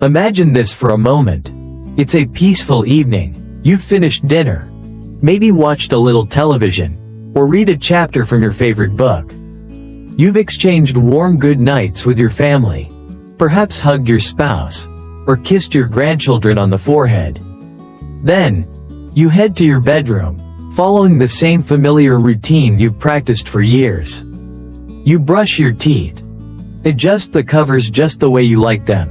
Imagine this for a moment. It's a peaceful evening. You've finished dinner, maybe watched a little television, or read a chapter from your favorite book. You've exchanged warm good nights with your family, perhaps hugged your spouse, or kissed your grandchildren on the forehead. Then, you head to your bedroom, following the same familiar routine you've practiced for years. You brush your teeth, adjust the covers just the way you like them,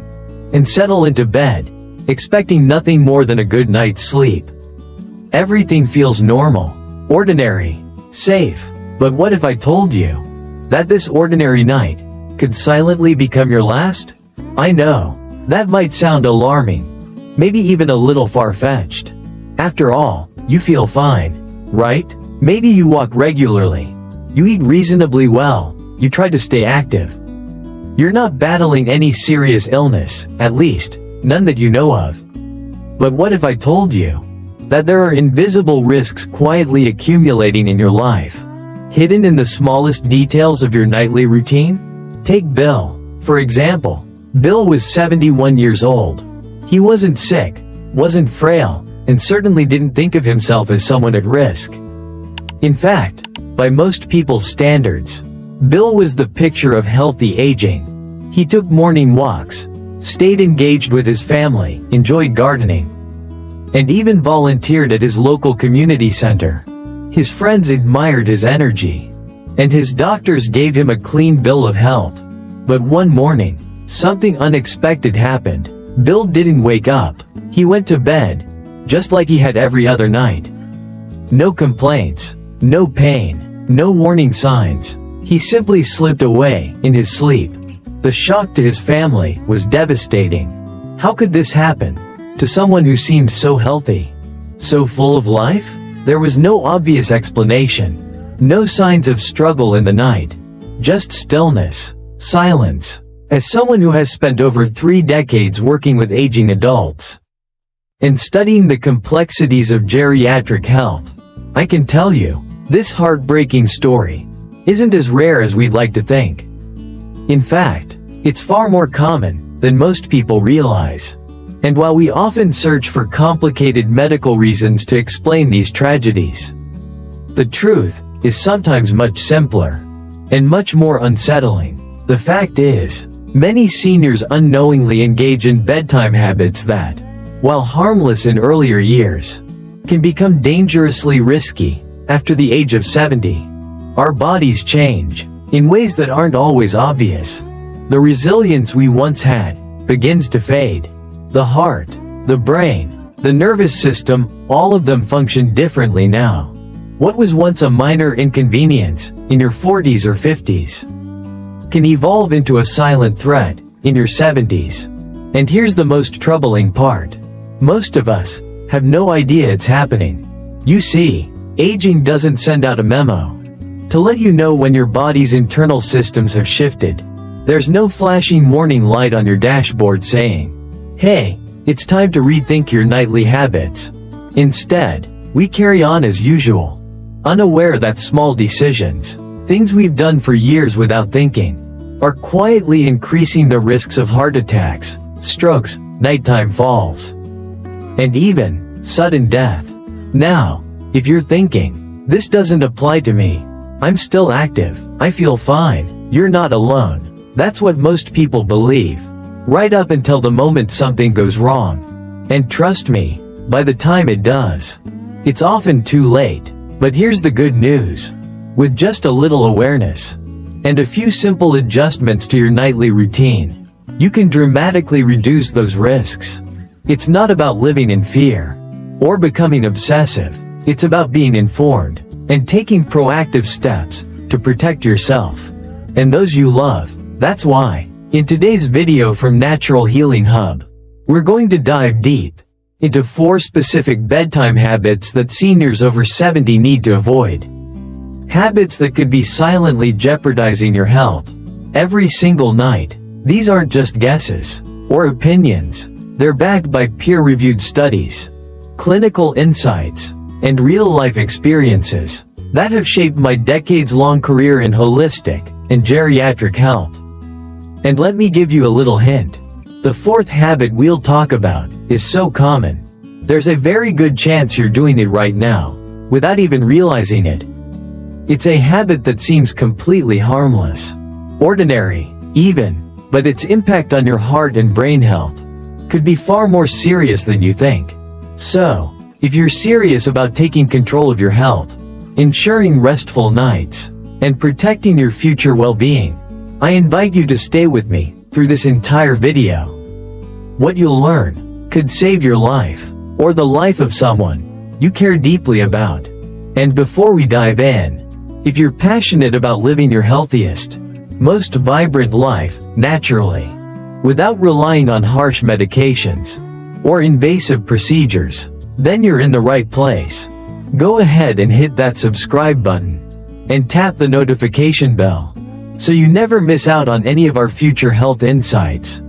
and settle into bed, expecting nothing more than a good night's sleep. Everything feels normal, ordinary, safe. But what if I told you that this ordinary night could silently become your last? I know, that might sound alarming, maybe even a little far-fetched. After all, you feel fine, right? Maybe you walk regularly, you eat reasonably well, you try to stay active. You're not battling any serious illness, at least, none that you know of. But what if I told you that there are invisible risks quietly accumulating in your life, hidden in the smallest details of your nightly routine? Take Bill, for example. Bill was 71 years old. He wasn't sick, wasn't frail, and certainly didn't think of himself as someone at risk. In fact, by most people's standards, Bill was the picture of healthy aging. He took morning walks, stayed engaged with his family, enjoyed gardening, and even volunteered at his local community center. His friends admired his energy, and his doctors gave him a clean bill of health. But one morning, something unexpected happened. Bill didn't wake up. He went to bed, just like he had every other night. No complaints, no pain, no warning signs. He simply slipped away in his sleep. The shock to his family was devastating. How could this happen to someone who seemed so healthy, so full of life? There was no obvious explanation, no signs of struggle in the night, just stillness, silence. As someone who has spent over 3 decades working with aging adults and studying the complexities of geriatric health, I can tell you, this heartbreaking story isn't as rare as we'd like to think. In fact, it's far more common than most people realize. And while we often search for complicated medical reasons to explain these tragedies, the truth is sometimes much simpler and much more unsettling. The fact is, many seniors unknowingly engage in bedtime habits that, while harmless in earlier years, can become dangerously risky after the age of 70. Our bodies change in ways that aren't always obvious. The resilience we once had begins to fade. The heart, the brain, the nervous system, all of them function differently now. What was once a minor inconvenience in your 40s or 50s can evolve into a silent threat in your 70s. And here's the most troubling part. Most of us have no idea it's happening. You see, aging doesn't send out a memo to let you know when your body's internal systems have shifted. There's no flashing warning light on your dashboard saying, "Hey, it's time to rethink your nightly habits." Instead, we carry on as usual, unaware that small decisions, things we've done for years without thinking, are quietly increasing the risks of heart attacks, strokes, nighttime falls, and even sudden death. Now, if you're thinking, "This doesn't apply to me. I'm still active. I feel fine," you're not alone. That's what most people believe, right up until the moment something goes wrong. And trust me, by the time it does, it's often too late. But here's the good news. With just a little awareness and a few simple adjustments to your nightly routine, you can dramatically reduce those risks. It's not about living in fear or becoming obsessive. It's about being informed and taking proactive steps to protect yourself and those you love. That's why, in today's video from Natural Healing Hub, we're going to dive deep into 4 specific bedtime habits that seniors over 70 need to avoid. Habits that could be silently jeopardizing your health every single night. These aren't just guesses or opinions. They're backed by peer-reviewed studies, clinical insights, and real-life experiences that have shaped my decades-long career in holistic and geriatric health. And let me give you a little hint. The fourth habit we'll talk about is so common. There's a very good chance you're doing it right now, without even realizing it. It's a habit that seems completely harmless, ordinary, even, but its impact on your heart and brain health could be far more serious than you think. So, if you're serious about taking control of your health, ensuring restful nights, and protecting your future well-being, I invite you to stay with me through this entire video. What you'll learn could save your life, or the life of someone you care deeply about. And before we dive in, if you're passionate about living your healthiest, most vibrant life, naturally, without relying on harsh medications or invasive procedures, then you're in the right place. Go ahead and hit that subscribe button and tap the notification bell so you never miss out on any of our future health insights.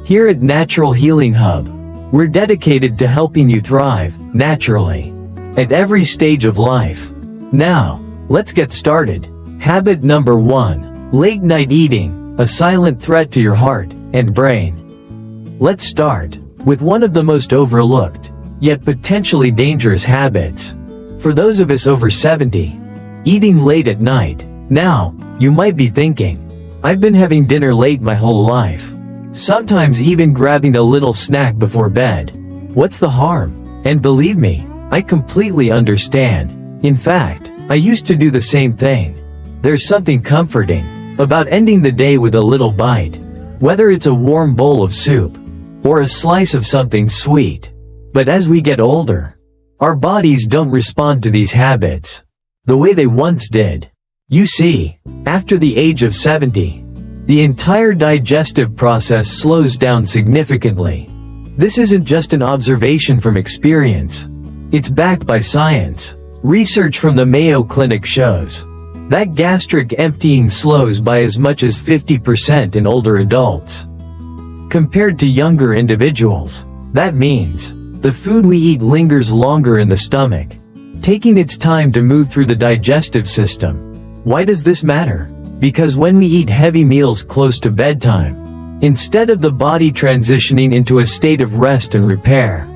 Here at Natural Healing Hub, we're dedicated to helping you thrive naturally at every stage of life. Now, let's get started. Habit number 1: late night eating, a silent threat to your heart and brain. Let's start with one of the most overlooked, yet potentially dangerous habits. For those of us over 70, eating late at night. Now, you might be thinking, I've been having dinner late my whole life. Sometimes even grabbing a little snack before bed. What's the harm? And believe me, I completely understand. In fact, I used to do the same thing. There's something comforting about ending the day with a little bite, whether it's a warm bowl of soup or a slice of something sweet. But as we get older, our bodies don't respond to these habits the way they once did. You see, after the age of 70, the entire digestive process slows down significantly. This isn't just an observation from experience. It's backed by science. Research from the Mayo Clinic shows that gastric emptying slows by as much as 50% in older adults compared to younger individuals. That means the food we eat lingers longer in the stomach, taking its time to move through the digestive system. Why does this matter? Because when we eat heavy meals close to bedtime, instead of the body transitioning into a state of rest and repair,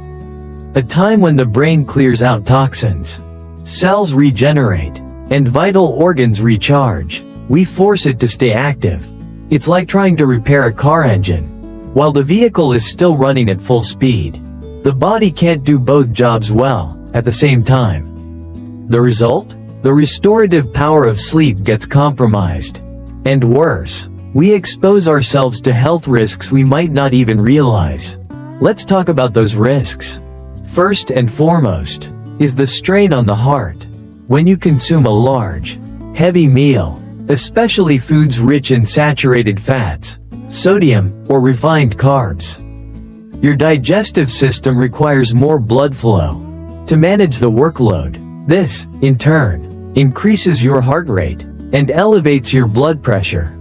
a time when the brain clears out toxins, cells regenerate, and vital organs recharge, we force it to stay active. It's like trying to repair a car engine while the vehicle is still running at full speed. The body can't do both jobs well at the same time. The result? The restorative power of sleep gets compromised. And worse, we expose ourselves to health risks we might not even realize. Let's talk about those risks. First and foremost is the strain on the heart. When you consume a large, heavy meal, especially foods rich in saturated fats, sodium, or refined carbs, your digestive system requires more blood flow to manage the workload. This, in turn, increases your heart rate and elevates your blood pressure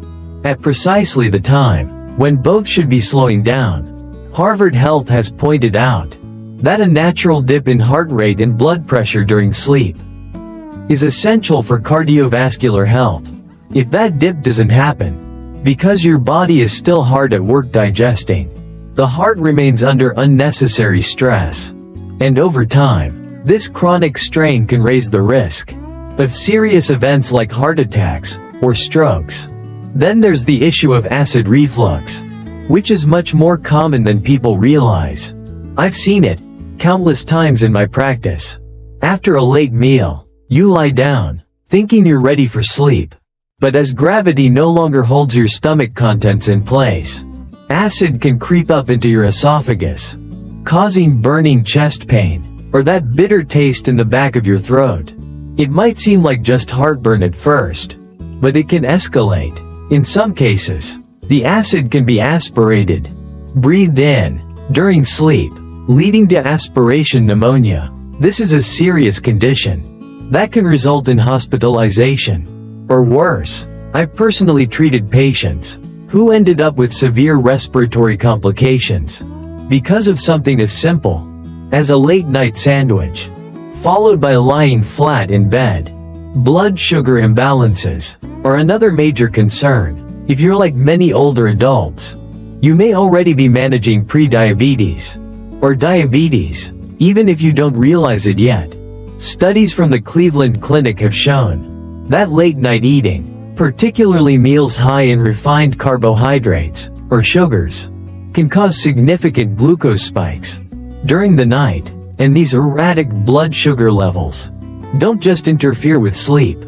at precisely the time when both should be slowing down. Harvard Health has pointed out that a natural dip in heart rate and blood pressure during sleep is essential for cardiovascular health. If that dip doesn't happen, because your body is still hard at work digesting, the heart remains under unnecessary stress. And over time, this chronic strain can raise the risk of serious events like heart attacks or strokes. Then there's the issue of acid reflux, which is much more common than people realize. I've seen it countless times in my practice. After a late meal, you lie down, thinking you're ready for sleep. But as gravity no longer holds your stomach contents in place, acid can creep up into your esophagus, causing burning chest pain, or that bitter taste in the back of your throat. It might seem like just heartburn at first, but it can escalate. In some cases, the acid can be aspirated, breathed in, during sleep, leading to aspiration pneumonia. This is a serious condition that can result in hospitalization, or worse. I've personally treated patients who ended up with severe respiratory complications because of something as simple as a late-night sandwich, followed by lying flat in bed. Blood sugar imbalances are another major concern. If you're like many older adults, You may already be managing pre-diabetes or diabetes, even if you don't realize it yet. Studies from the Cleveland Clinic have shown that late-night eating, particularly meals high in refined carbohydrates or sugars, can cause significant glucose spikes during the night, and these erratic blood sugar levels don't just interfere with sleep.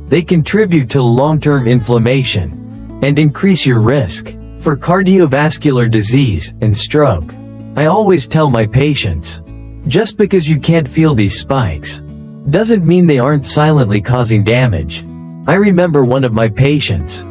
They contribute to long-term inflammation and increase your risk for cardiovascular disease and stroke. I always tell my patients, just because you can't feel these spikes doesn't mean they aren't silently causing damage. I remember one of my patients,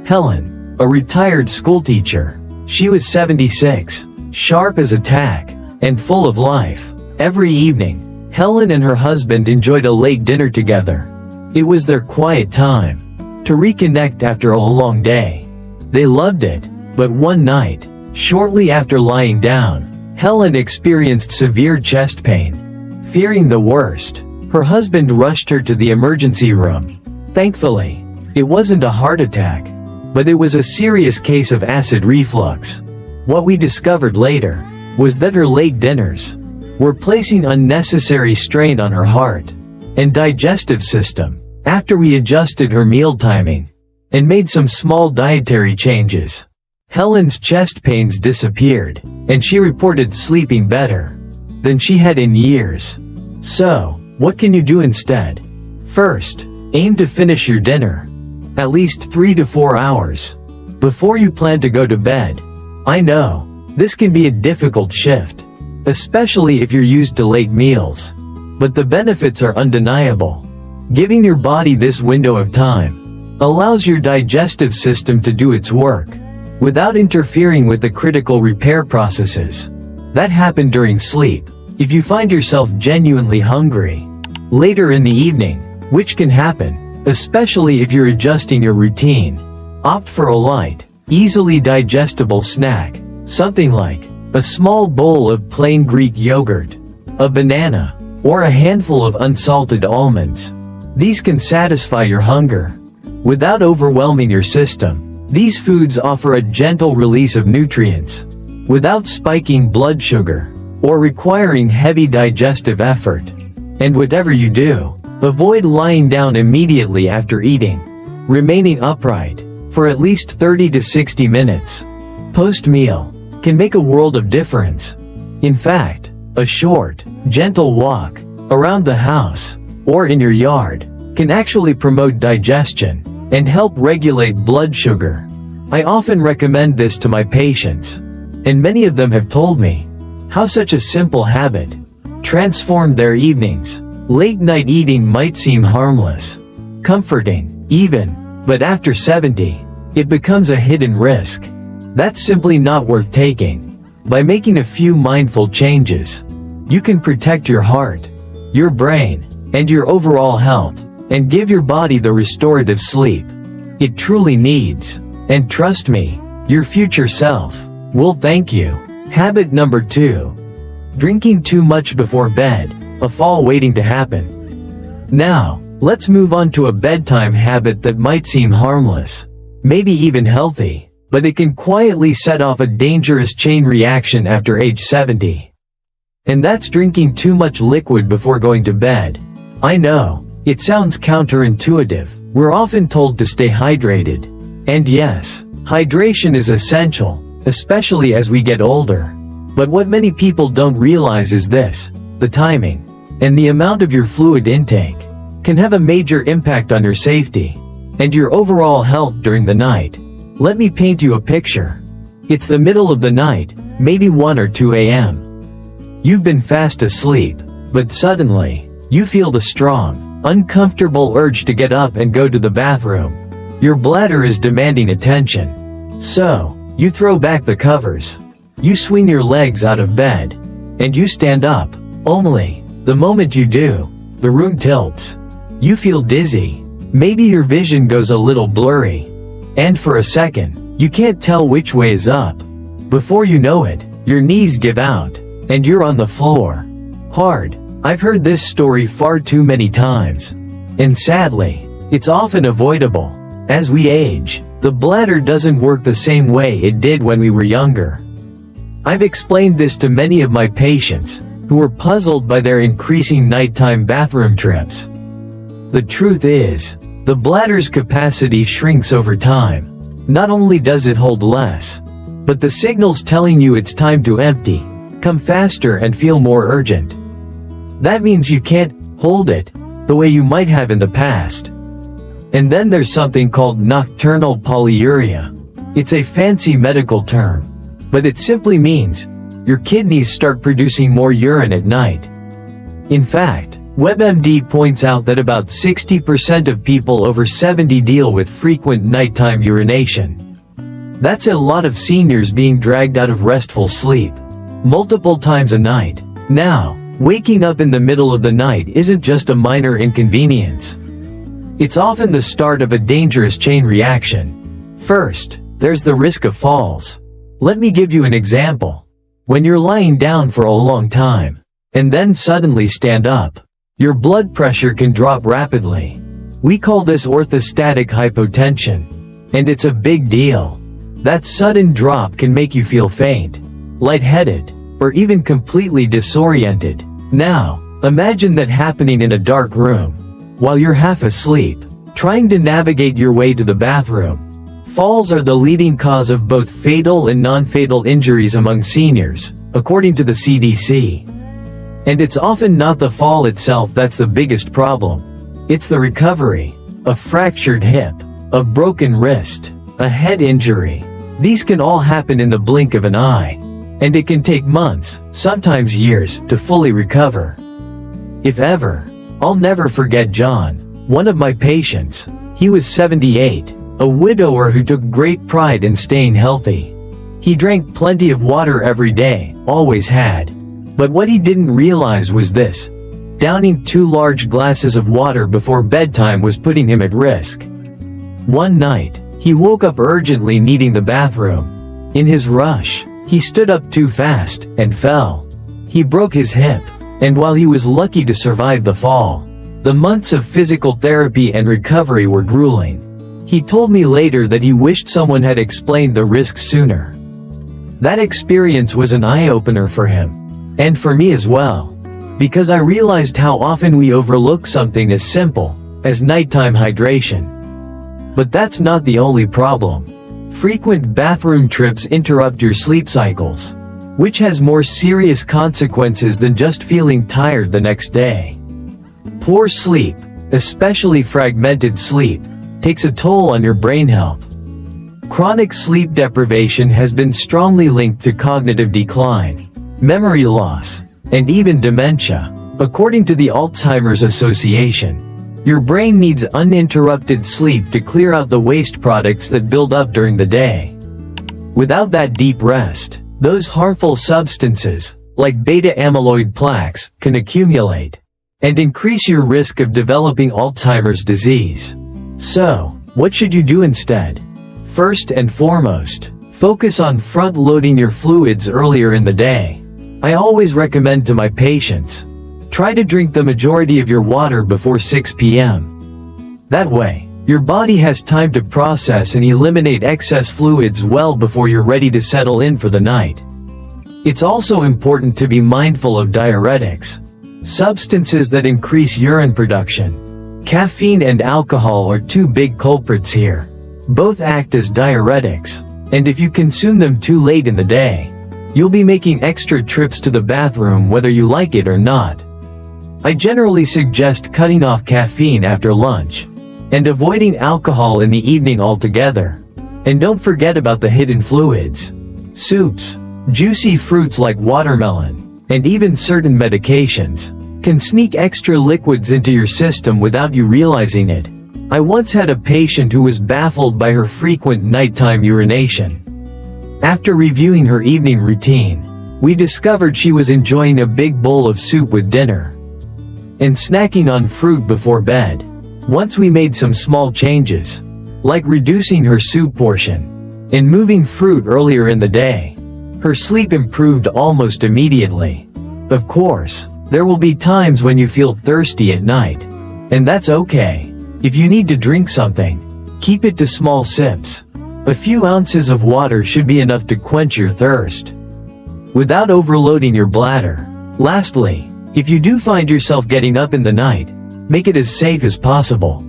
Helen, a retired schoolteacher. She was 76, sharp as a tack, and full of life. Every evening, Helen and her husband enjoyed a late dinner together. It was their quiet time to reconnect after a long day. They loved it, but one night, shortly after lying down, Helen experienced severe chest pain. Fearing the worst, her husband rushed her to the emergency room. Thankfully, it wasn't a heart attack, but it was a serious case of acid reflux. What we discovered later was that her late dinners were placing unnecessary strain on her heart and digestive system. After we adjusted her meal timing and made some small dietary changes, Helen's chest pains disappeared, and she reported sleeping better than she had in years. So, what can you do instead? First, aim to finish your dinner at least 3 to 4 hours before you plan to go to bed. I know, this can be a difficult shift, especially if you're used to late meals, but the benefits are undeniable. Giving your body this window of time allows your digestive system to do its work without interfering with the critical repair processes that happen during sleep. If you find yourself genuinely hungry later in the evening, which can happen, especially if you're adjusting your routine, opt for a light, easily digestible snack, something like a small bowl of plain Greek yogurt, a banana, or a handful of unsalted almonds. These can satisfy your hunger without overwhelming your system. These foods offer a gentle release of nutrients without spiking blood sugar or requiring heavy digestive effort. And whatever you do, avoid lying down immediately after eating, remaining upright for at least 30 to 60 minutes post-meal can make a world of difference. In fact, a short, gentle walk around the house or in your yard can actually promote digestion and help regulate blood sugar. I often recommend this to my patients, and many of them have told me how such a simple habit transformed their evenings. Late-night eating might seem harmless, comforting, even, but after 70, it becomes a hidden risk that's simply not worth taking. By making a few mindful changes, you can protect your heart, your brain, and your overall health, and give your body the restorative sleep it truly needs. And trust me, your future self will thank you. Habit number 2. Drinking too much before bed, a fall waiting to happen. Now, let's move on to a bedtime habit that might seem harmless, maybe even healthy, but it can quietly set off a dangerous chain reaction after age 70. And that's drinking too much liquid before going to bed. I know, it sounds counterintuitive. We're often told to stay hydrated. And yes, hydration is essential, especially as we get older. But what many people don't realize is this: the timing and the amount of your fluid intake can have a major impact on your safety and your overall health during the night. Let me paint you a picture. It's the middle of the night, maybe 1 or 2 a.m. You've been fast asleep, but suddenly, you feel the strong, uncomfortable urge to get up and go to the bathroom. Your bladder is demanding attention. So, you throw back the covers. You swing your legs out of bed. And you stand up. Only, the moment you do, the room tilts. You feel dizzy. Maybe your vision goes a little blurry. And for a second, you can't tell which way is up. Before you know it, your knees give out, and you're on the floor. Hard. I've heard this story far too many times. And sadly, it's often avoidable. As we age, The bladder doesn't work the same way it did when we were younger. I've explained this to many of my patients, who were puzzled by their increasing nighttime bathroom trips. The truth is, the bladder's capacity shrinks over time. Not only does it hold less, but the signals telling you it's time to empty come faster and feel more urgent. That means you can't hold it the way you might have in the past. And then there's something called nocturnal polyuria. It's a fancy medical term, but it simply means your kidneys start producing more urine at night. In fact, WebMD points out that about 60% of people over 70 deal with frequent nighttime urination. That's a lot of seniors being dragged out of restful sleep multiple times a night. Now, waking up in the middle of the night isn't just a minor inconvenience. It's often the start of a dangerous chain reaction. First, there's the risk of falls. Let me give you an example. When you're lying down for a long time, and then suddenly stand up, your blood pressure can drop rapidly. We call this orthostatic hypotension. And it's a big deal. That sudden drop can make you feel faint, lightheaded, or even completely disoriented. Now, imagine that happening in a dark room, while you're half asleep, trying to navigate your way to the bathroom. Falls are the leading cause of both fatal and non-fatal injuries among seniors, according to the CDC. And it's often not the fall itself that's the biggest problem. It's the recovery. A fractured hip, a broken wrist, a head injury. These can all happen in the blink of an eye. And it can take months, sometimes years, to fully recover. If ever. I'll never forget John, one of my patients. He was 78, a widower who took great pride in staying healthy. He drank plenty of water every day, always had. But what he didn't realize was this: downing 2 large glasses of water before bedtime was putting him at risk. One night, he woke up urgently needing the bathroom. In his rush, he stood up too fast and fell. He broke his hip, and while he was lucky to survive the fall, the months of physical therapy and recovery were grueling. He told me later that he wished someone had explained the risks sooner. That experience was an eye-opener for him, and for me as well, because I realized how often we overlook something as simple as nighttime hydration. But that's not the only problem. Frequent bathroom trips interrupt your sleep cycles, which has more serious consequences than just feeling tired the next day. Poor sleep, especially fragmented sleep, takes a toll on your brain health. Chronic sleep deprivation has been strongly linked to cognitive decline, memory loss, and even dementia. According to the Alzheimer's Association, your brain needs uninterrupted sleep to clear out the waste products that build up during the day. Without that deep rest, those harmful substances, like beta-amyloid plaques, can accumulate and increase your risk of developing Alzheimer's disease. So, what should you do instead? First and foremost, focus on front-loading your fluids earlier in the day. I always recommend to my patients, try to drink the majority of your water before 6 p.m. That way, your body has time to process and eliminate excess fluids well before you're ready to settle in for the night. It's also important to be mindful of diuretics, substances that increase urine production. Caffeine and alcohol are 2 big culprits here. Both act as diuretics, and if you consume them too late in the day, you'll be making extra trips to the bathroom whether you like it or not. I generally suggest cutting off caffeine after lunch, and avoiding alcohol in the evening altogether. And don't forget about the hidden fluids. Soups, juicy fruits like watermelon, and even certain medications can sneak extra liquids into your system without you realizing it. I once had a patient who was baffled by her frequent nighttime urination. After reviewing her evening routine, we discovered she was enjoying a big bowl of soup with dinner and snacking on fruit before bed. Once we made some small changes, like reducing her soup portion and moving fruit earlier in the day, her sleep improved almost immediately. Of course, there will be times when you feel thirsty at night, and that's okay. If you need to drink something, keep it to small sips, A few ounces of water should be enough to quench your thirst, without overloading your bladder. Lastly, if you do find yourself getting up in the night, make it as safe as possible.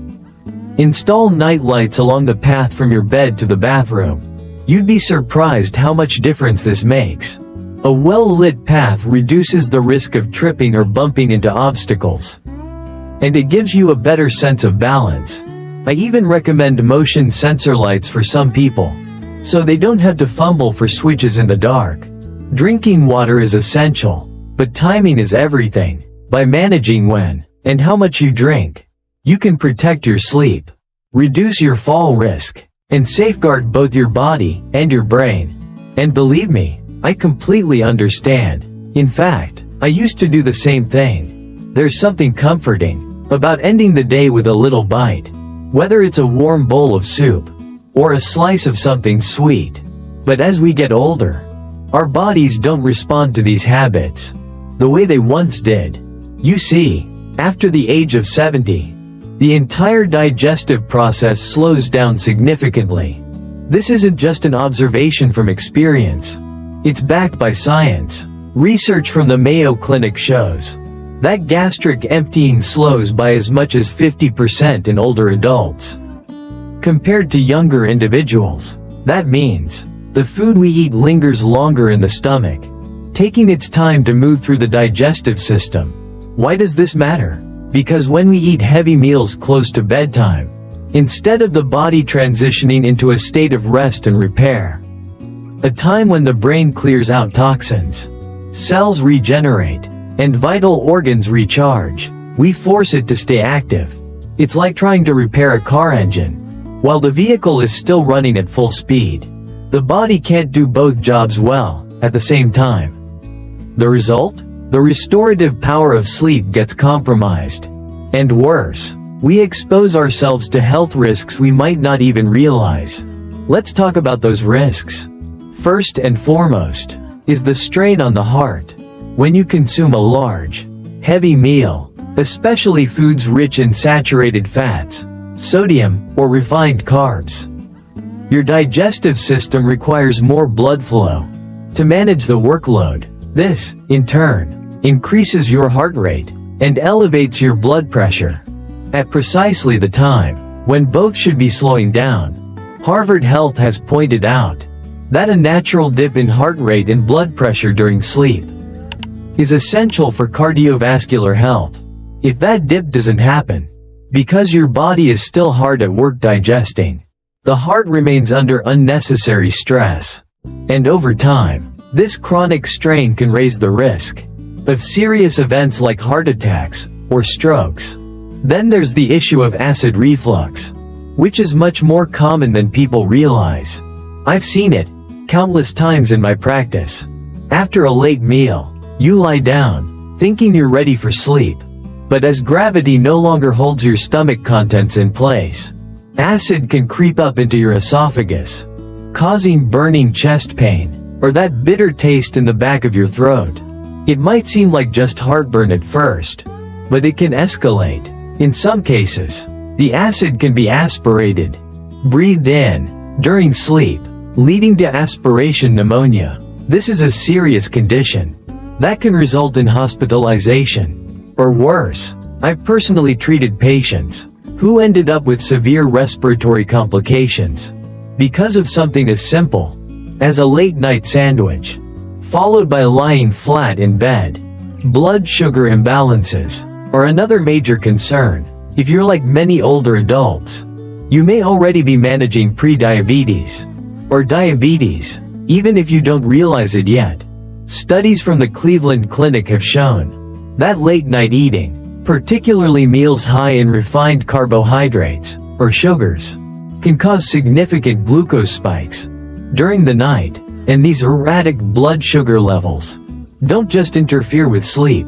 Install night lights along the path from your bed to the bathroom. You'd be surprised how much difference this makes. A well-lit path reduces the risk of tripping or bumping into obstacles, and it gives you a better sense of balance. I even recommend motion sensor lights for some people, so they don't have to fumble for switches in the dark. Drinking water is essential, but timing is everything. By managing when and how much you drink, you can protect your sleep, reduce your fall risk, and safeguard both your body and your brain. And believe me, I completely understand. In fact, I used to do the same thing. There's something comforting about ending the day with a little bite, whether it's a warm bowl of soup or a slice of something sweet. But as we get older, our bodies don't respond to these habits the way they once did. You see, after the age of 70, the entire digestive process slows down significantly. This isn't just an observation from experience. It's backed by science. Research from the Mayo Clinic shows that gastric emptying slows by as much as 50% in older adults, compared to younger individuals. That means the food we eat lingers longer in the stomach, taking its time to move through the digestive system. Why does this matter? Because when we eat heavy meals close to bedtime, instead of the body transitioning into a state of rest and repair, a time when the brain clears out toxins, cells regenerate, and vital organs recharge, we force it to stay active. It's like trying to repair a car engine while the vehicle is still running at full speed. The body can't do both jobs well at the same time. The result? The restorative power of sleep gets compromised. And worse, we expose ourselves to health risks we might not even realize. Let's talk about those risks. First and foremost is the strain on the heart. When you consume a large, heavy meal, especially foods rich in saturated fats, sodium, or refined carbs, your digestive system requires more blood flow to manage the workload. This, in turn, increases your heart rate and elevates your blood pressure at precisely the time when both should be slowing down. Harvard Health has pointed out that a natural dip in heart rate and blood pressure during sleep is essential for cardiovascular health. If that dip doesn't happen, because your body is still hard at work digesting, the heart remains under unnecessary stress. And over time, this chronic strain can raise the risk of serious events like heart attacks or strokes. Then there's the issue of acid reflux, which is much more common than people realize. I've seen it countless times in my practice. After a late meal, you lie down, thinking you're ready for sleep. But as gravity no longer holds your stomach contents in place, acid can creep up into your esophagus, causing burning chest pain, or that bitter taste in the back of your throat. It might seem like just heartburn at first, but it can escalate. In some cases, the acid can be aspirated, breathed in, during sleep, leading to aspiration pneumonia. This is a serious condition that can result in hospitalization, or worse. I've personally treated patients who ended up with severe respiratory complications because of something as simple as a late-night sandwich, followed by lying flat in bed. Blood sugar imbalances are another major concern. If you're like many older adults, you may already be managing pre-diabetes or diabetes, even if you don't realize it yet. Studies from the Cleveland Clinic have shown that late-night eating, particularly meals high in refined carbohydrates or sugars, can cause significant glucose spikes during the night, and these erratic blood sugar levels don't just interfere with sleep,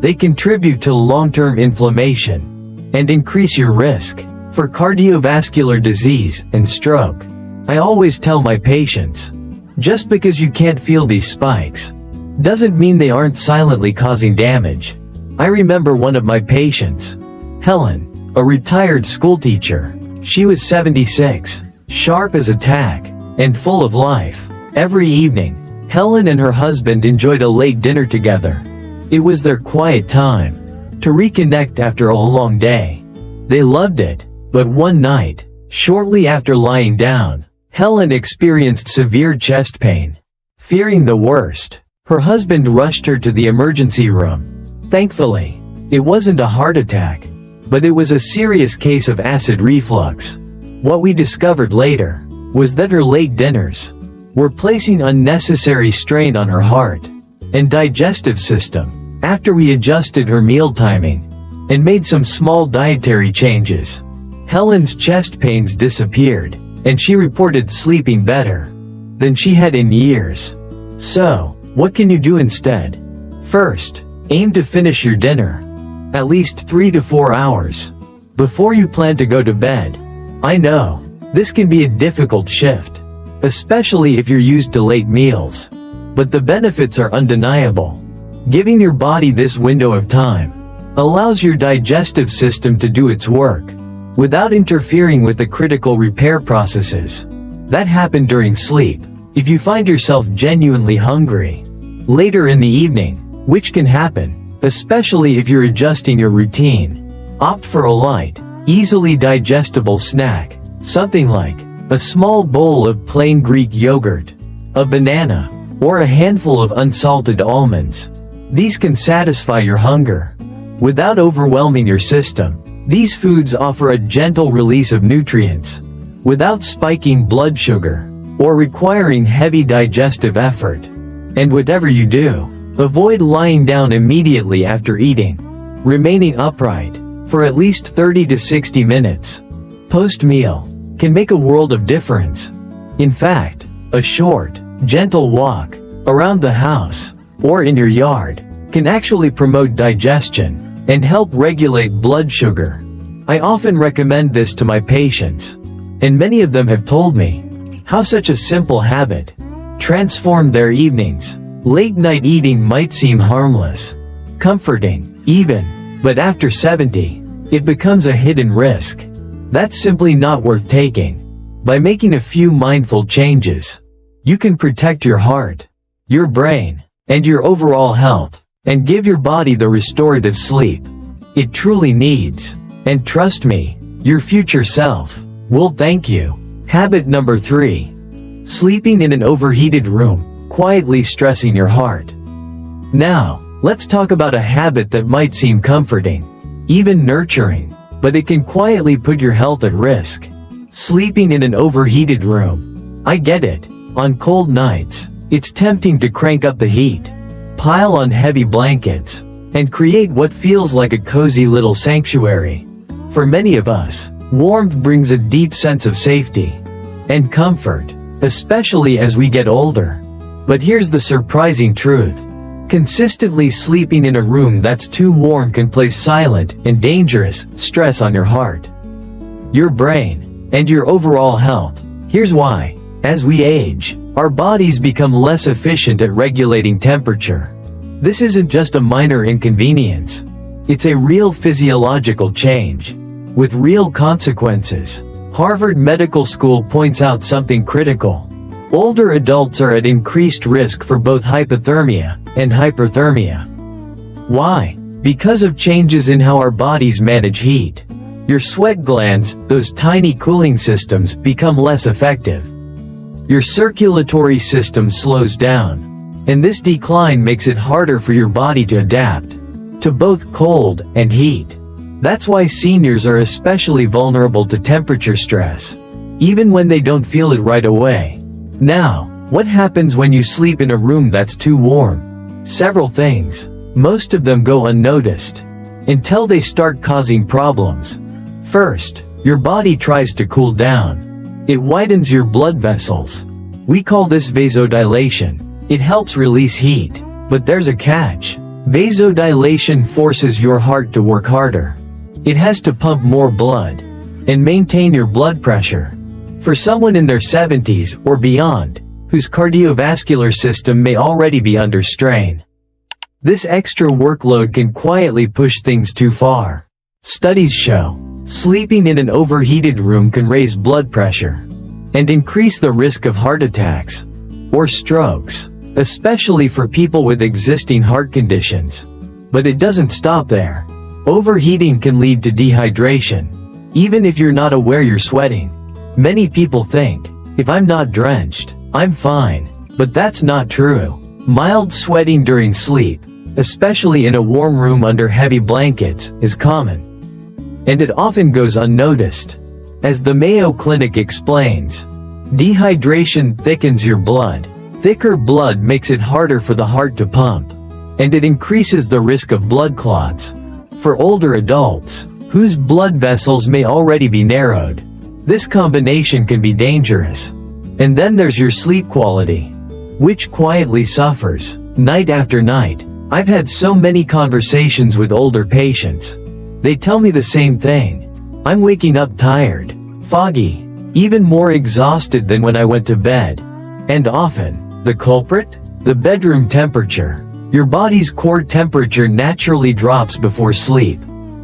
they contribute to long-term inflammation and increase your risk for cardiovascular disease and stroke. I always tell my patients, just because you can't feel these spikes doesn't mean they aren't silently causing damage. I remember one of my patients, Helen, a retired schoolteacher. She was 76. sharp as a tack, and full of life. Every evening, Helen and her husband enjoyed a late dinner together. It was their quiet time to reconnect after a long day. They loved it, but one night, shortly after lying down, Helen experienced severe chest pain. Fearing the worst, her husband rushed her to the emergency room. Thankfully, it wasn't a heart attack, but it was a serious case of acid reflux. What we discovered later was that her late dinners were placing unnecessary strain on her heart and digestive system. After we adjusted her meal timing and made some small dietary changes, Helen's chest pains disappeared, and she reported sleeping better than she had in years. So, what can you do instead? First, aim to finish your dinner at least 3 to 4 hours before you plan to go to bed. I know, this can be a difficult shift, especially if you're used to late meals, but the benefits are undeniable. Giving your body this window of time allows your digestive system to do its work without interfering with the critical repair processes that happen during sleep. If you find yourself genuinely hungry later in the evening, which can happen, especially if you're adjusting your routine, opt for a light, easily digestible snack, something like a small bowl of plain Greek yogurt, a banana, or a handful of unsalted almonds. These can satisfy your hunger without overwhelming your system. These foods offer a gentle release of nutrients without spiking blood sugar or requiring heavy digestive effort. And whatever you do, avoid lying down immediately after eating, remaining upright for at least 30 to 60 minutes post-meal can make a world of difference. In fact, a short, gentle walk around the house or in your yard can actually promote digestion and help regulate blood sugar. I often recommend this to my patients, and many of them have told me how such a simple habit transformed their evenings. Late night eating might seem harmless, comforting, even, but after 70, it becomes a hidden risk that's simply not worth taking. By making a few mindful changes, you can protect your heart, your brain, and your overall health, and give your body the restorative sleep it truly needs. And trust me, your future self will thank you. Habit number 3. Sleeping in an overheated room, quietly stressing your heart. Now, let's talk about a habit that might seem comforting, even nurturing, but it can quietly put your health at risk. Sleeping in an overheated room. I get it. On cold nights, it's tempting to crank up the heat, pile on heavy blankets, and create what feels like a cozy little sanctuary. For many of us, warmth brings a deep sense of safety and comfort, especially as we get older. But here's the surprising truth. Consistently sleeping in a room that's too warm can place silent and dangerous stress on your heart, your brain, and your overall health. Here's why. As we age, our bodies become less efficient at regulating temperature. This isn't just a minor inconvenience. It's a real physiological change, with real consequences. Harvard Medical School points out something critical. Older adults are at increased risk for both hypothermia and hyperthermia. Why? Because of changes in how our bodies manage heat. Your sweat glands, those tiny cooling systems, become less effective. Your circulatory system slows down, and this decline makes it harder for your body to adapt to both cold and heat. That's why seniors are especially vulnerable to temperature stress, even when they don't feel it right away. Now, what happens when you sleep in a room that's too warm? Several things. Most of them go unnoticed until they start causing problems. First, your body tries to cool down. It widens your blood vessels. We call this vasodilation. It helps release heat. But there's a catch. Vasodilation forces your heart to work harder. It has to pump more blood and maintain your blood pressure. For someone in their 70s or beyond, whose cardiovascular system may already be under strain, this extra workload can quietly push things too far. Studies show sleeping in an overheated room can raise blood pressure, and increase the risk of heart attacks or strokes, especially for people with existing heart conditions. But it doesn't stop there. Overheating can lead to dehydration, even if you're not aware you're sweating. Many people think, if I'm not drenched, I'm fine. But that's not true. Mild sweating during sleep, especially in a warm room under heavy blankets, is common. And it often goes unnoticed. As the Mayo Clinic explains, dehydration thickens your blood. Thicker blood makes it harder for the heart to pump, and it increases the risk of blood clots. For older adults, whose blood vessels may already be narrowed, this combination can be dangerous. And then there's your sleep quality, which quietly suffers, night after night. I've had so many conversations with older patients. They tell me the same thing. I'm waking up tired, foggy, even more exhausted than when I went to bed. And often, the culprit? The bedroom temperature. Your body's core temperature naturally drops before sleep.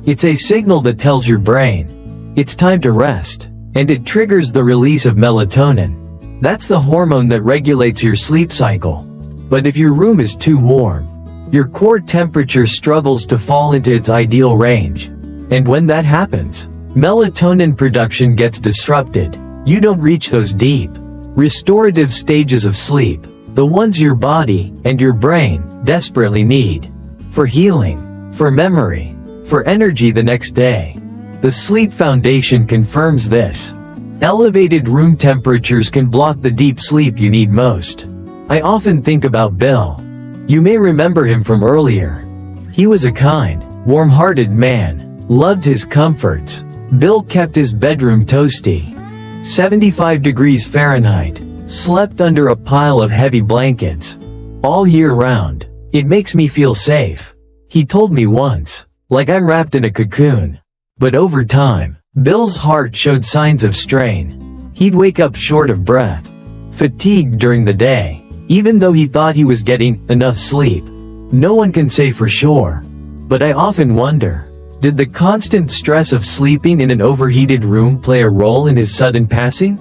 It's a signal that tells your brain it's time to rest, and it triggers the release of melatonin. That's the hormone that regulates your sleep cycle. But if your room is too warm, your core temperature struggles to fall into its ideal range. And when that happens, melatonin production gets disrupted. You don't reach those deep, restorative stages of sleep, the ones your body and your brain desperately need for healing, for memory, for energy the next day. The Sleep Foundation confirms this. Elevated room temperatures can block the deep sleep you need most. I often think about Bill. You may remember him from earlier. He was a kind, warm-hearted man, loved his comforts. Bill kept his bedroom toasty, 75 degrees Fahrenheit, slept under a pile of heavy blankets, all year round. It makes me feel safe, he told me once, like I'm wrapped in a cocoon. But over time, Bill's heart showed signs of strain. He'd wake up short of breath, fatigued during the day, even though he thought he was getting enough sleep. No one can say for sure. But I often wonder, did the constant stress of sleeping in an overheated room play a role in his sudden passing?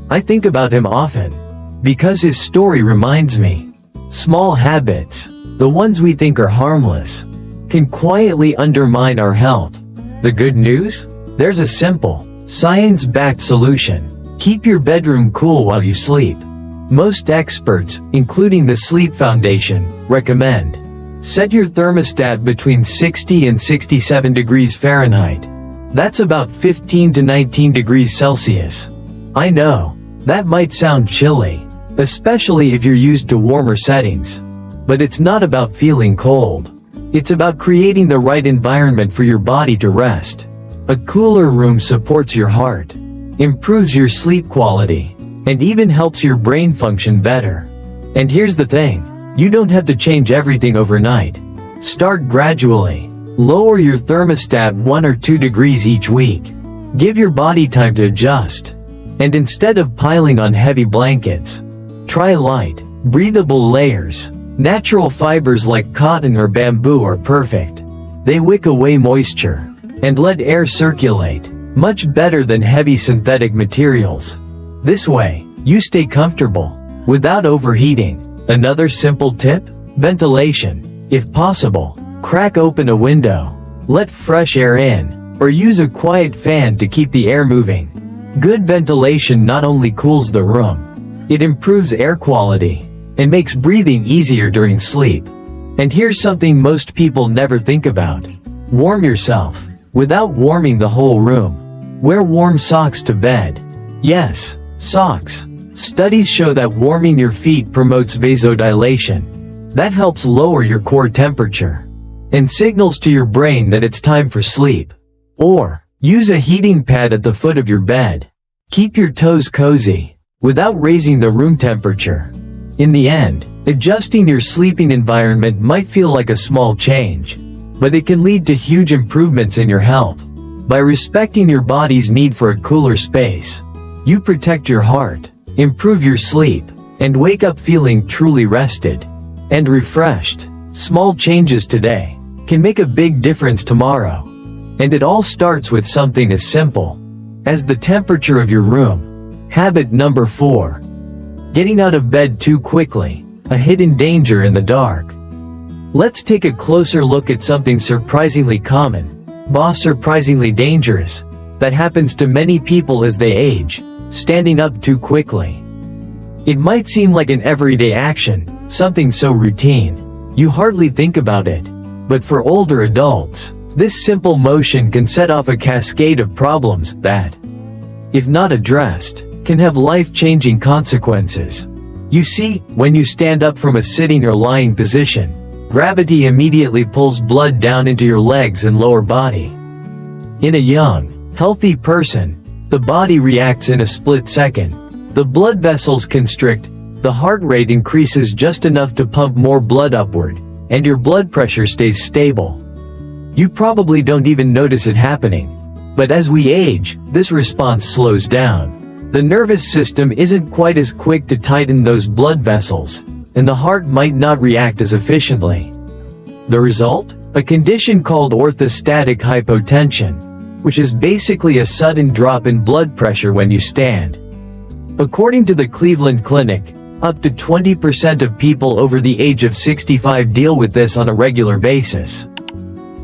I think about him often, because his story reminds me, small habits, the ones we think are harmless, can quietly undermine our health. The good news? There's a simple, science-backed solution. Keep your bedroom cool while you sleep. Most experts, including the Sleep Foundation, recommend set your thermostat between 60 and 67 degrees Fahrenheit. That's about 15 to 19 degrees Celsius. I know, that might sound chilly, especially if you're used to warmer settings. But it's not about feeling cold. It's about creating the right environment for your body to rest. A cooler room supports your heart, improves your sleep quality, and even helps your brain function better. And here's the thing, you don't have to change everything overnight. Start gradually. Lower your thermostat 1 or 2 degrees each week. Give your body time to adjust. And instead of piling on heavy blankets, try light, breathable layers. Natural fibers like cotton or bamboo are perfect. They wick away moisture and let air circulate, much better than heavy synthetic materials. This way, you stay comfortable, without overheating. Another simple tip? Ventilation. If possible, crack open a window, let fresh air in, or use a quiet fan to keep the air moving. Good ventilation not only cools the room, it improves air quality, and makes breathing easier during sleep. And here's something most people never think about. Warm yourself, without warming the whole room. Wear warm socks to bed. Yes, socks. Studies show that warming your feet promotes vasodilation. That helps lower your core temperature, and signals to your brain that it's time for sleep. Or, use a heating pad at the foot of your bed. Keep your toes cozy, without raising the room temperature. In the end, adjusting your sleeping environment might feel like a small change, but it can lead to huge improvements in your health. By respecting your body's need for a cooler space, you protect your heart, improve your sleep, and wake up feeling truly rested and refreshed. Small changes today can make a big difference tomorrow. And it all starts with something as simple as the temperature of your room. Habit number 4. Getting out of bed too quickly, a hidden danger in the dark. Let's take a closer look at something surprisingly common, but surprisingly dangerous, that happens to many people as they age: standing up too quickly. It might seem like an everyday action, something so routine, you hardly think about it. But for older adults, this simple motion can set off a cascade of problems that, if not addressed, can have life-changing consequences. You see, when you stand up from a sitting or lying position, gravity immediately pulls blood down into your legs and lower body. In a young, healthy person, the body reacts in a split second. The blood vessels constrict, the heart rate increases just enough to pump more blood upward, and your blood pressure stays stable. You probably don't even notice it happening. But as we age, this response slows down. The nervous system isn't quite as quick to tighten those blood vessels, and the heart might not react as efficiently. The result? A condition called orthostatic hypotension, which is basically a sudden drop in blood pressure when you stand. According to the Cleveland Clinic, up to 20% of people over the age of 65 deal with this on a regular basis.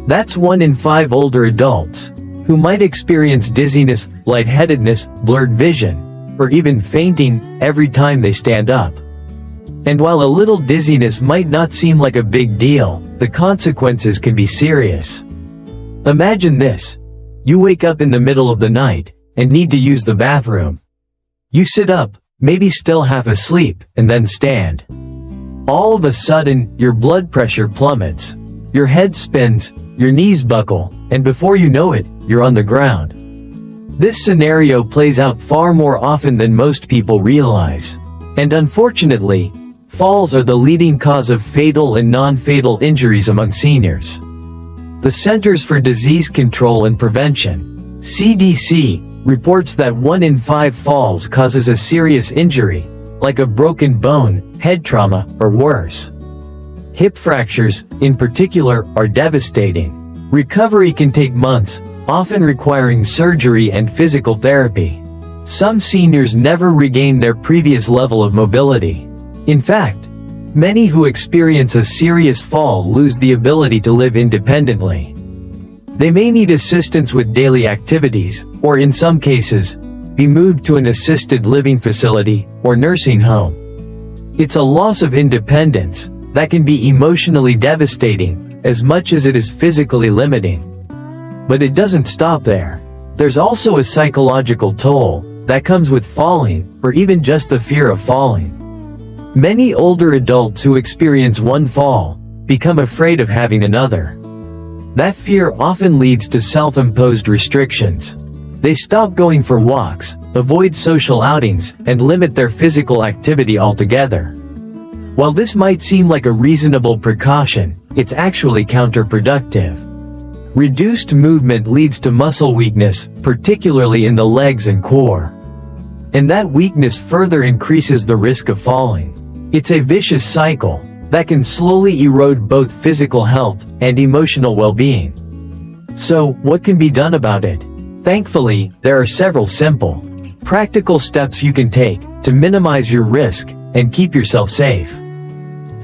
That's 1 in 5 older adults, who might experience dizziness, lightheadedness, blurred vision, or even fainting every time they stand up. And while a little dizziness might not seem like a big deal, the consequences can be serious. Imagine this. You wake up in the middle of the night, and need to use the bathroom. You sit up, maybe still half asleep, and then stand. All of a sudden, your blood pressure plummets. Your head spins, your knees buckle, and before you know it, you're on the ground. This scenario plays out far more often than most people realize. And unfortunately, falls are the leading cause of fatal and non-fatal injuries among seniors. The Centers for Disease Control and Prevention, CDC, reports that 1 in 5 falls causes a serious injury, like a broken bone, head trauma, or worse. Hip fractures, in particular, are devastating. Recovery can take months, often requiring surgery and physical therapy. Some seniors never regain their previous level of mobility. In fact, many who experience a serious fall lose the ability to live independently. They may need assistance with daily activities, or in some cases, be moved to an assisted living facility or nursing home. It's a loss of independence that can be emotionally devastating, as much as it is physically limiting. But it doesn't stop there. There's also a psychological toll that comes with falling, or even just the fear of falling. Many older adults who experience one fall become afraid of having another. That fear often leads to self-imposed restrictions. They stop going for walks, avoid social outings, and limit their physical activity altogether. While this might seem like a reasonable precaution, it's actually counterproductive. Reduced movement leads to muscle weakness, particularly in the legs and core. And that weakness further increases the risk of falling. It's a vicious cycle that can slowly erode both physical health and emotional well-being. So, what can be done about it? Thankfully, there are several simple, practical steps you can take to minimize your risk and keep yourself safe.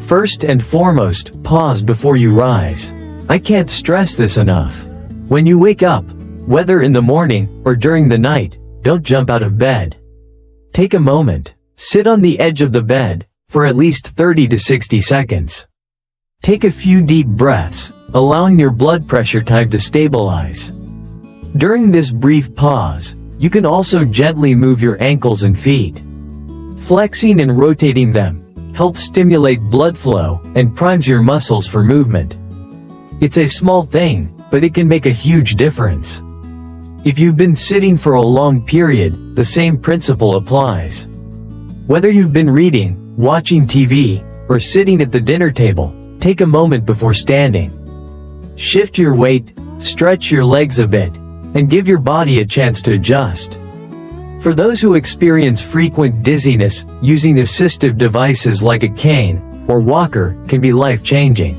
First and foremost, pause before you rise. I can't stress this enough. When you wake up, whether in the morning or during the night, don't jump out of bed. Take a moment. Sit on the edge of the bed for at least 30 to 60 seconds. Take a few deep breaths, allowing your blood pressure time to stabilize. During this brief pause, you can also gently move your ankles and feet. Flexing and rotating them helps stimulate blood flow and primes your muscles for movement. It's a small thing, but it can make a huge difference. If you've been sitting for a long period, the same principle applies. Whether you've been reading, watching TV, or sitting at the dinner table, take a moment before standing. Shift your weight, stretch your legs a bit, and give your body a chance to adjust. For those who experience frequent dizziness, using assistive devices like a cane or walker can be life-changing.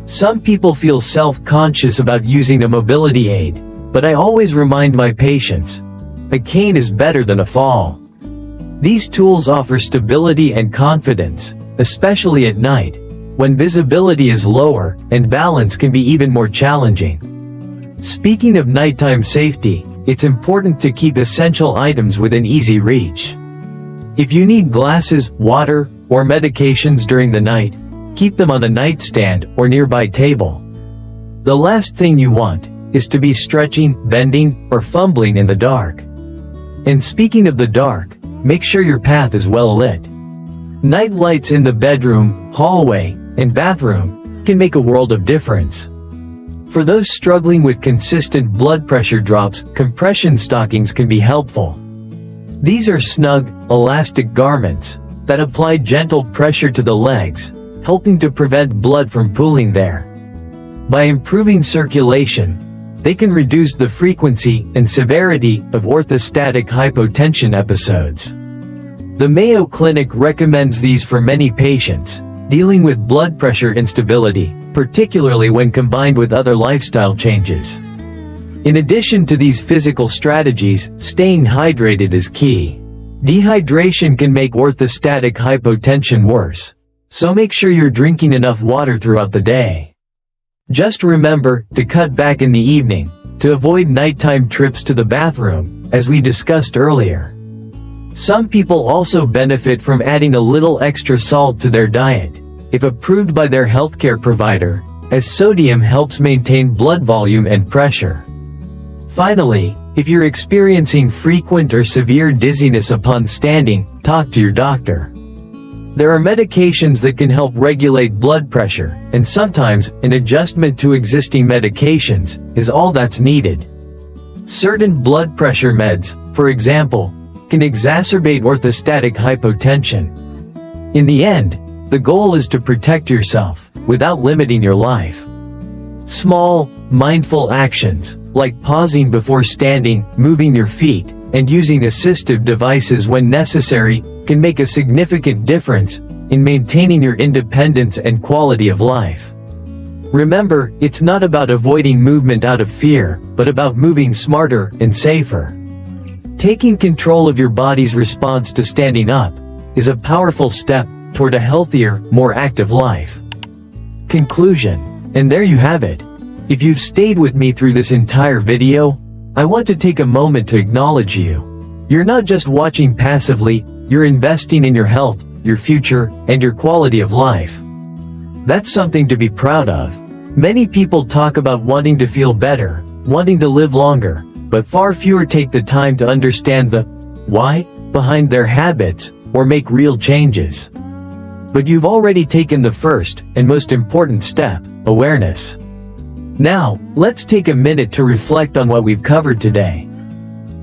Some people feel self-conscious about using a mobility aid, but I always remind my patients, a cane is better than a fall. These tools offer stability and confidence, especially at night, when visibility is lower and balance can be even more challenging. Speaking of nighttime safety, it's important to keep essential items within easy reach. If you need glasses, water, or medications during the night, keep them on a nightstand or nearby table. The last thing you want is to be stretching, bending, or fumbling in the dark. And speaking of the dark, make sure your path is well lit. Night lights in the bedroom, hallway, and bathroom can make a world of difference. For those struggling with consistent blood pressure drops, compression stockings can be helpful. These are snug, elastic garments that apply gentle pressure to the legs, helping to prevent blood from pooling there. By improving circulation, they can reduce the frequency and severity of orthostatic hypotension episodes. The Mayo Clinic recommends these for many patients dealing with blood pressure instability, particularly when combined with other lifestyle changes. In addition to these physical strategies, staying hydrated is key. Dehydration can make orthostatic hypotension worse, so make sure you're drinking enough water throughout the day. Just remember to cut back in the evening, to avoid nighttime trips to the bathroom, as we discussed earlier. Some people also benefit from adding a little extra salt to their diet, if approved by their healthcare provider, as sodium helps maintain blood volume and pressure. Finally, if you're experiencing frequent or severe dizziness upon standing, talk to your doctor. There are medications that can help regulate blood pressure, and sometimes an adjustment to existing medications is all that's needed. Certain blood pressure meds, for example, can exacerbate orthostatic hypotension. In the end, the goal is to protect yourself without limiting your life. Small, mindful actions, like pausing before standing, moving your feet, and using assistive devices when necessary, can make a significant difference in maintaining your independence and quality of life. Remember, it's not about avoiding movement out of fear, but about moving smarter and safer. Taking control of your body's response to standing up is a powerful step toward a healthier, more active life. Conclusion. And there you have it. If you've stayed with me through this entire video, I want to take a moment to acknowledge you. You're not just watching passively, you're investing in your health, your future, and your quality of life. That's something to be proud of. Many people talk about wanting to feel better, wanting to live longer, but far fewer take the time to understand the why behind their habits or make real changes. But you've already taken the first and most important step, awareness. Now, let's take a minute to reflect on what we've covered today.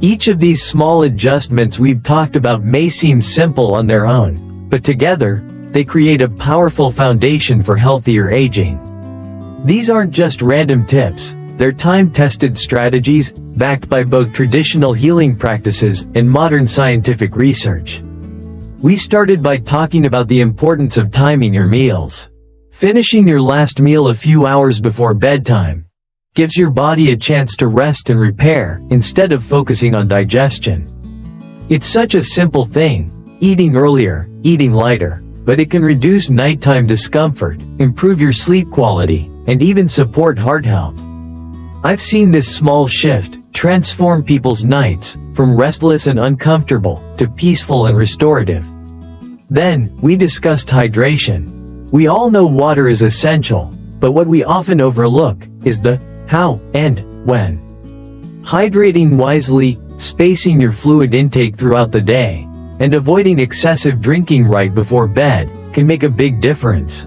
Each of these small adjustments we've talked about may seem simple on their own, but together, they create a powerful foundation for healthier aging. These aren't just random tips, they're time-tested strategies, backed by both traditional healing practices and modern scientific research. We started by talking about the importance of timing your meals. Finishing your last meal a few hours before bedtime gives your body a chance to rest and repair, instead of focusing on digestion. It's such a simple thing, eating earlier, eating lighter, but it can reduce nighttime discomfort, improve your sleep quality, and even support heart health. I've seen this small shift transform people's nights from restless and uncomfortable to peaceful and restorative. Then, we discussed hydration. We all know water is essential, but what we often overlook is the how and when. Hydrating wisely, spacing your fluid intake throughout the day, and avoiding excessive drinking right before bed can make a big difference.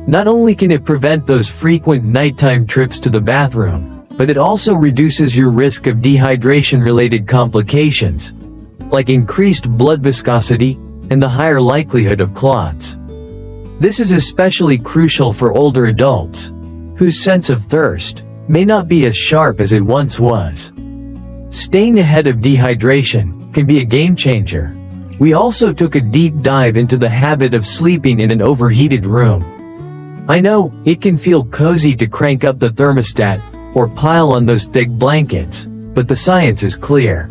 Not only can it prevent those frequent nighttime trips to the bathroom, but it also reduces your risk of dehydration-related complications, like increased blood viscosity and the higher likelihood of clots. This is especially crucial for older adults, whose sense of thirst may not be as sharp as it once was. Staying ahead of dehydration can be a game changer. We also took a deep dive into the habit of sleeping in an overheated room. I know, it can feel cozy to crank up the thermostat or pile on those thick blankets, but the science is clear.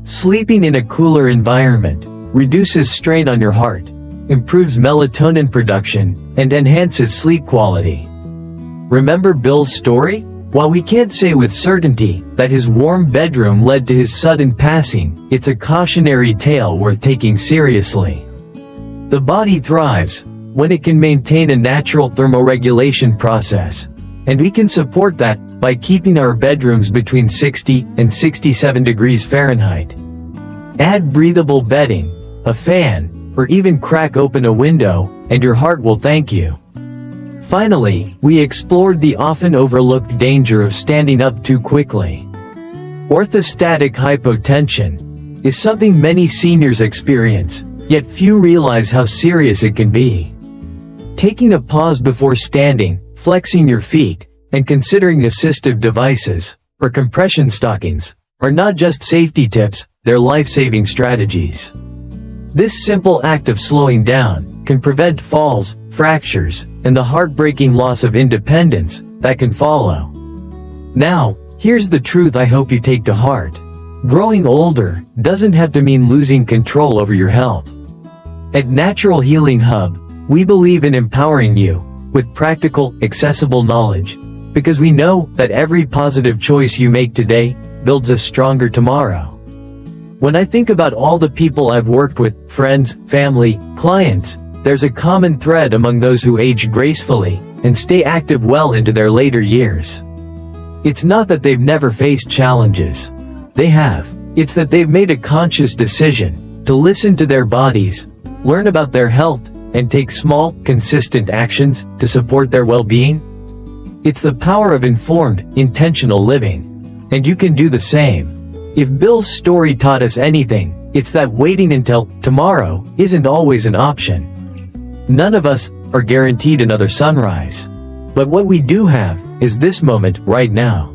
Sleeping in a cooler environment reduces strain on your heart, improves melatonin production, and enhances sleep quality. Remember Bill's story? While we can't say with certainty that his warm bedroom led to his sudden passing, it's a cautionary tale worth taking seriously. The body thrives when it can maintain a natural thermoregulation process, and we can support that by keeping our bedrooms between 60 and 67 degrees Fahrenheit. Add breathable bedding, a fan, or even crack open a window, and your heart will thank you. Finally, we explored the often overlooked danger of standing up too quickly. Orthostatic hypotension is something many seniors experience, yet few realize how serious it can be. Taking a pause before standing, flexing your feet, and considering assistive devices, or compression stockings, are not just safety tips, they're life-saving strategies. This simple act of slowing down can prevent falls, fractures, and the heartbreaking loss of independence that can follow. Now, here's the truth I hope you take to heart. Growing older doesn't have to mean losing control over your health. At Natural Healing Hub, we believe in empowering you with practical, accessible knowledge, because we know that every positive choice you make today builds a stronger tomorrow. When I think about all the people I've worked with, friends, family, clients, there's a common thread among those who age gracefully and stay active well into their later years. It's not that they've never faced challenges. They have. It's that they've made a conscious decision to listen to their bodies, learn about their health, and take small, consistent actions to support their well-being. It's the power of informed, intentional living. And you can do the same. If Bill's story taught us anything, it's that waiting until tomorrow isn't always an option. None of us are guaranteed another sunrise. But what we do have is this moment right now.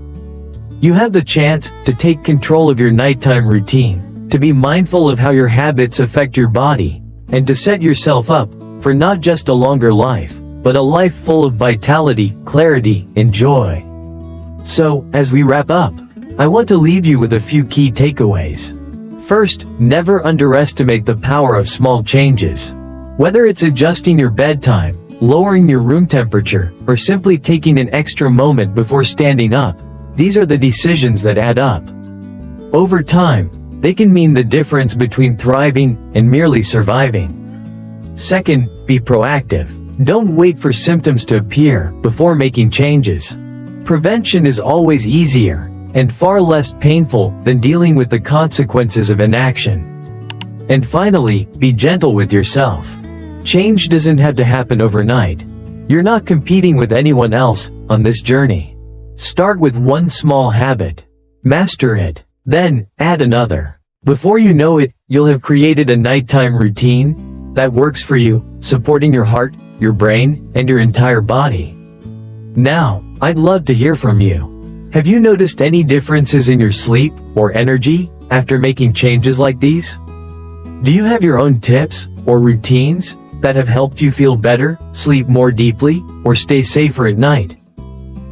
You have the chance to take control of your nighttime routine, to be mindful of how your habits affect your body, and to set yourself up for not just a longer life, but a life full of vitality, clarity, and joy. So, as we wrap up, I want to leave you with a few key takeaways. First, never underestimate the power of small changes. Whether it's adjusting your bedtime, lowering your room temperature, or simply taking an extra moment before standing up, these are the decisions that add up. Over time, they can mean the difference between thriving and merely surviving. Second, be proactive. Don't wait for symptoms to appear before making changes. Prevention is always easier and far less painful than dealing with the consequences of inaction. And finally, be gentle with yourself. Change doesn't have to happen overnight. You're not competing with anyone else on this journey. Start with one small habit. Master it. Then, add another. Before you know it, you'll have created a nighttime routine that works for you, supporting your heart, your brain, and your entire body. Now, I'd love to hear from you. Have you noticed any differences in your sleep or energy after making changes like these? Do you have your own tips or routines that have helped you feel better, sleep more deeply, or stay safer at night?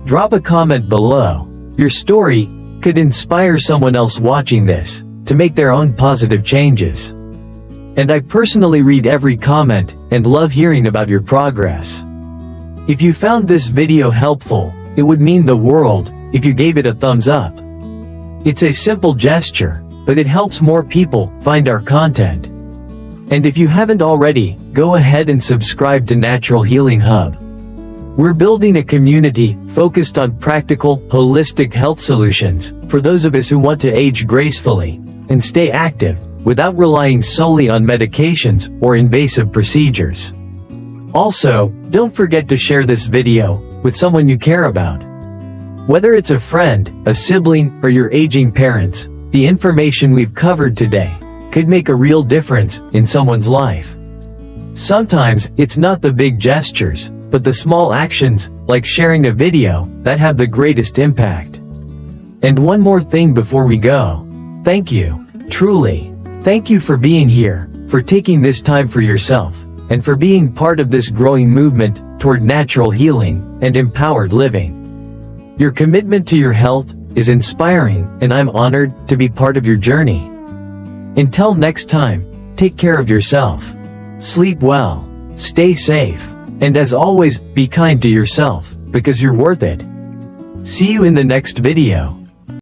Drop a comment below. Your story could inspire someone else watching this to make their own positive changes. And I personally read every comment and love hearing about your progress. If you found this video helpful, it would mean the world if you gave it a thumbs up. It's a simple gesture, but it helps more people find our content. And if you haven't already, go ahead and subscribe to Natural Healing Hub. We're building a community focused on practical, holistic health solutions for those of us who want to age gracefully and stay active without relying solely on medications or invasive procedures. Also, don't forget to share this video with someone you care about. Whether it's a friend, a sibling, or your aging parents, the information we've covered today could make a real difference in someone's life. Sometimes, it's not the big gestures, but the small actions, like sharing a video, that have the greatest impact. And one more thing before we go. Thank you. Truly. Thank you for being here, for taking this time for yourself, and for being part of this growing movement toward natural healing and empowered living. Your commitment to your health is inspiring, and I'm honored to be part of your journey. Until next time, Take care of yourself. Sleep well, stay safe, and as always, be kind to yourself, because you're worth it. See you in the next video.